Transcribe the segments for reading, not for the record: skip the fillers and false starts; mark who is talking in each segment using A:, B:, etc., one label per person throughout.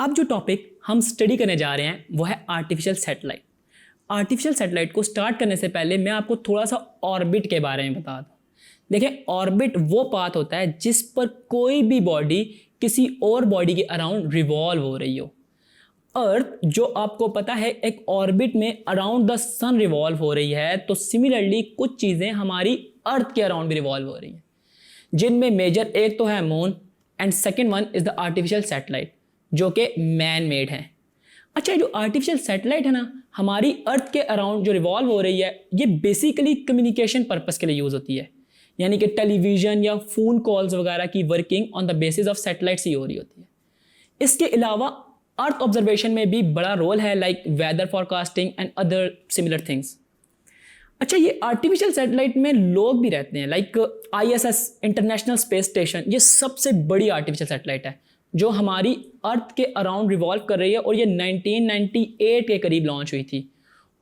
A: अब जो टॉपिक हम स्टडी करने जा रहे हैं वो है आर्टिफिशियल सैटेलाइट। आर्टिफिशियल सैटेलाइट को स्टार्ट करने से पहले मैं आपको थोड़ा सा ऑर्बिट के बारे में बता दूं। देखिए, ऑर्बिट वो पाथ होता है जिस पर कोई भी बॉडी किसी और बॉडी के अराउंड रिवॉल्व हो रही हो। अर्थ, जो आपको पता है, एक ऑर्बिट में अराउंड द सन रिवॉल्व हो रही है, तो सिमिलरली कुछ चीज़ें हमारी अर्थ के अराउंड भी रिवॉल्व हो रही हैं, जिनमें मेजर एक तो है moon and second one is the artificial satellite जो कि मैन मेड है। अच्छा, जो आर्टिफिशियल सैटेलाइट है ना, हमारी अर्थ के अराउंड जो रिवॉल्व हो रही है, ये बेसिकली कम्युनिकेशन पर्पस के लिए यूज़ होती है, यानी कि टेलीविज़न या फ़ोन कॉल्स वगैरह की working on the basis of satellites ही हो रही होती है। इसके अलावा अर्थ ऑब्जर्वेशन में भी बड़ा रोल है, like weather forecasting and other similar things. अच्छा, ये आर्टिफिशियल सैटेलाइट में लोग भी रहते हैं, like ISS international space station, ये सबसे बड़ी आर्टिफिशियल सैटेलाइट है जो हमारी अर्थ के अराउंड रिवॉल्व कर रही है, और ये 1998 के करीब लॉन्च हुई थी,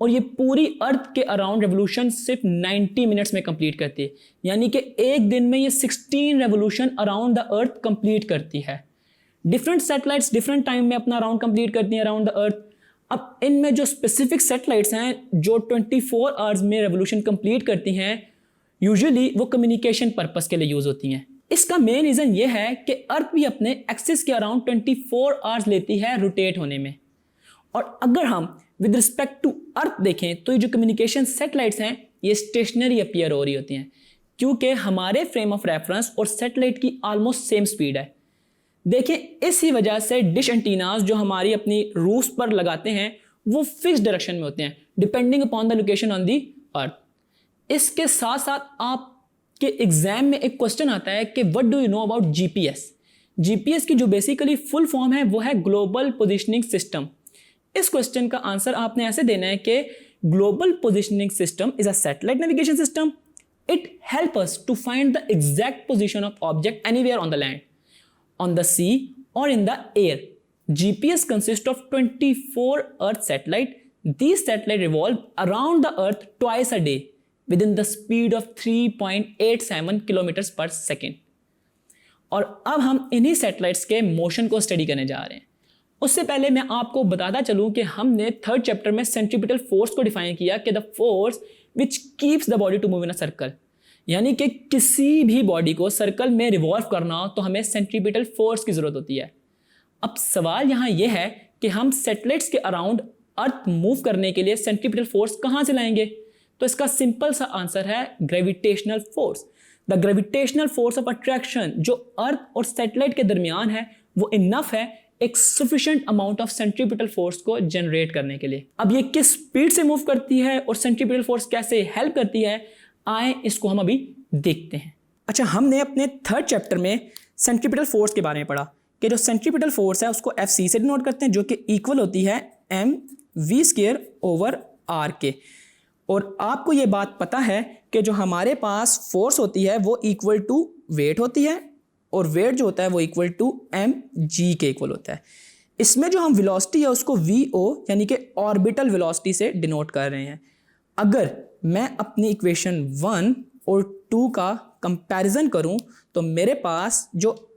A: और ये पूरी अर्थ के अराउंड रेवोल्यूशन सिर्फ 90 मिनट्स में कंप्लीट करती है, यानी कि एक दिन में ये 16 revolution around the earth complete करती है। डिफरेंट सैटेलाइट्स डिफरेंट टाइम में अपना अराउंड कंप्लीट करती हैं अराउंड द अर्थ। अब इनमें जो स्पेसिफिक सैटेलाइट्स हैं जो 24 आवर्स में रेवोल्यूशन कंप्लीट करती हैं, यूजुअली वो कम्युनिकेशन पर्पस के लिए यूज़ होती हैं। इसका मेन रीज़न ये है कि अर्थ भी अपने एक्सिस के अराउंड 24 आवर्स लेती है रोटेट होने में, और अगर हम विद रिस्पेक्ट टू अर्थ देखें तो ये जो कम्युनिकेशन सैटेलाइट्स हैं ये स्टेशनरी अपीयर हो रही होती हैं, क्योंकि हमारे फ्रेम ऑफ रेफरेंस और सैटेलाइट की ऑलमोस्ट सेम स्पीड है। देखिए, इसी वजह से डिश एंटीनास जो हमारी अपनी रूफ्स पर लगाते हैं वो फिक्स डायरेक्शन में होते हैं, depending upon the location on the earth. इसके साथ साथ आपके एग्जाम में एक क्वेश्चन आता है कि what do you know about GPS। GPS की जो बेसिकली फुल फॉर्म है वो है ग्लोबल पोजिशनिंग सिस्टम। इस क्वेश्चन का आंसर आपने ऐसे देना है कि global positioning system is a satellite navigation system. It help us to find the exact position of object anywhere on the land, on the sea or in the air. GPS consists of 24 Earth satellite. These satellites revolve around the Earth twice a day within the speed of 3.87 kilometers per second. और अब हम इन्हीं satellites के motion को study करने जा रहे हैं। उससे पहले मैं आपको बताता चलूं कि हमने थर्ड चैप्टर में सेंट्रीपिटल फोर्स को डिफाइन किया कि the force which keeps the body to move in a circle, यानी कि किसी भी बॉडी को सर्कल में रिवॉल्व करना हो तो हमें सेंट्रीपिटल फोर्स की ज़रूरत होती है। अब सवाल यहाँ यह है कि हम सैटेलाइट्स के अराउंड अर्थ मूव करने के लिए सेंट्रीपिटल फोर्स कहाँ से लाएंगे? तो इसका सिंपल सा आंसर है gravitational force. The gravitational force of attraction जो अर्थ और सैटेलाइट के दरमियान है वो इनफ है एक sufficient amount of centripetal force को जनरेट करने के लिए। अब ये किस स्पीड से मूव करती है और सेंट्रीपिटल फोर्स कैसे हेल्प करती है, आए इसको हम अभी देखते हैं। अच्छा, हमने अपने थर्ड चैप्टर में सेंट्रीपिटल फोर्स के बारे में पढ़ा कि जो सेंट्रीपिटल फोर्स है उसको FC से डिनोट करते हैं, जो कि इक्वल होती है mv²/r के। और आपको ये बात पता है कि जो हमारे पास फोर्स होती है वो इक्वल टू वेट होती है, और वेट जो होता है वो इक्वल टू mg के इक्वल होता है। इसमें जो हम वेलोसिटी है उसको VO यानी कि ऑर्बिटल वेलोसिटी से डिनोट कर रहे हैं। अगर मैं अपनी इक्वेशन 1 और 2 का कंपैरिजन करूं तो मेरे पास जो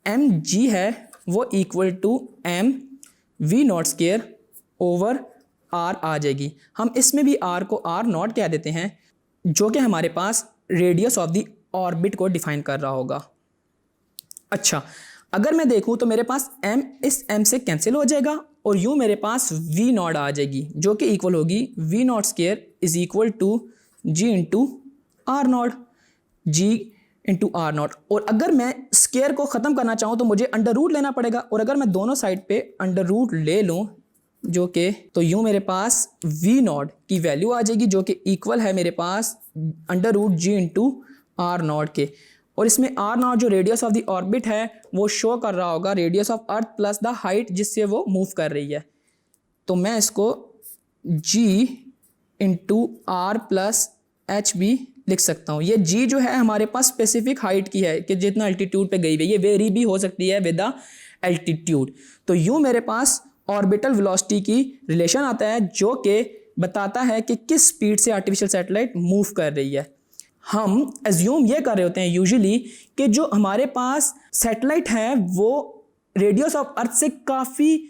A: mg है वो इक्वल टू mv²/r आ जाएगी। हम इसमें भी r को r0 कह देते हैं, जो कि हमारे पास रेडियस ऑफ द ऑर्बिट को डिफाइन कर रहा होगा। अच्छा, अगर मैं देखूं तो मेरे पास m इस m से कैंसिल हो जाएगा और यूँ मेरे पास v0 आ जाएगी, जो कि इक्वल होगी v0² is equal to g into r0, g into r0। और अगर मैं स्केयर को ख़त्म करना चाहूँ तो मुझे अंडर रूट लेना पड़ेगा, और अगर मैं दोनों साइड पे अंडर रूट ले लूँ जो कि, तो यूँ मेरे पास v0 की वैल्यू आ जाएगी जो कि इक्वल है मेरे पास under root g into r0 के। और इसमें r0 जो रेडियस ऑफ द ऑर्बिट है वो शो कर रहा होगा radius of earth plus the height जिससे वो मूव कर रही है। तो मैं इसको g into r plus h भी लिख सकता हूँ। ये g जो है हमारे पास स्पेसिफिक हाइट की है कि जितना एल्टीट्यूड पे गई हुई है, ये वेरी भी हो सकती है विद द एल्टीट्यूड। तो यूँ मेरे पास ऑर्बिटल वेलोसिटी की रिलेशन आता है जो कि बताता है कि किस स्पीड से आर्टिफिशियल सैटेलाइट मूव कर रही है। हम एज्यूम ये कर रहे होते हैं यूजुअली कि जो हमारे पास सैटेलाइट है वो रेडियस ऑफ अर्थ से काफ़ी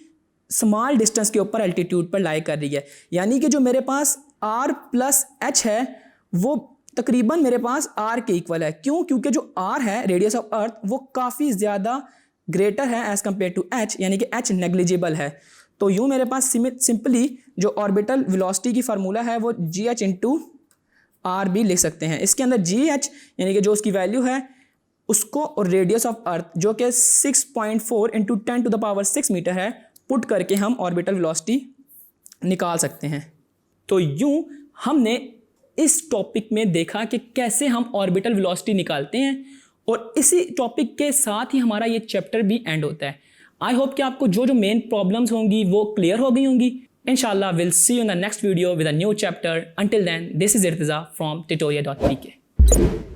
A: स्मॉल डिस्टेंस के ऊपर एल्टीट्यूड पर लाई कर रही है। यानी कि जो मेरे पास r प्लस एच है वो तकरीबन मेरे पास r के इक्वल है। क्यों? क्योंकि जो r है रेडियस ऑफ अर्थ वो काफ़ी ज़्यादा ग्रेटर है एज़ कम्पेयर टू h, यानी कि h नेग्लिजिबल है। तो यूँ मेरे पास सिंपली जो ऑर्बिटल वेलोसिटी की फार्मूला है वो gh इंटू आर भी लिख सकते हैं। इसके अंदर gh यानी कि जो उसकी वैल्यू है उसको और रेडियस ऑफ अर्थ जो कि 6.4 इंटू 10⁻⁶ मीटर है पुट करके हम ऑर्बिटल वेलोसिटी निकाल सकते हैं। तो यूँ हमने इस टॉपिक में देखा कि कैसे हम ऑर्बिटल वेलोसिटी निकालते हैं और इसी टॉपिक के साथ ही हमारा ये चैप्टर भी एंड होता है। आई होप कि आपको जो जो मेन प्रॉब्लम्स होंगी वो क्लियर हो गई होंगी। Inshallah, we'll see you in the next video with a new chapter. Until then, this is Irtiza from tutorial.pk.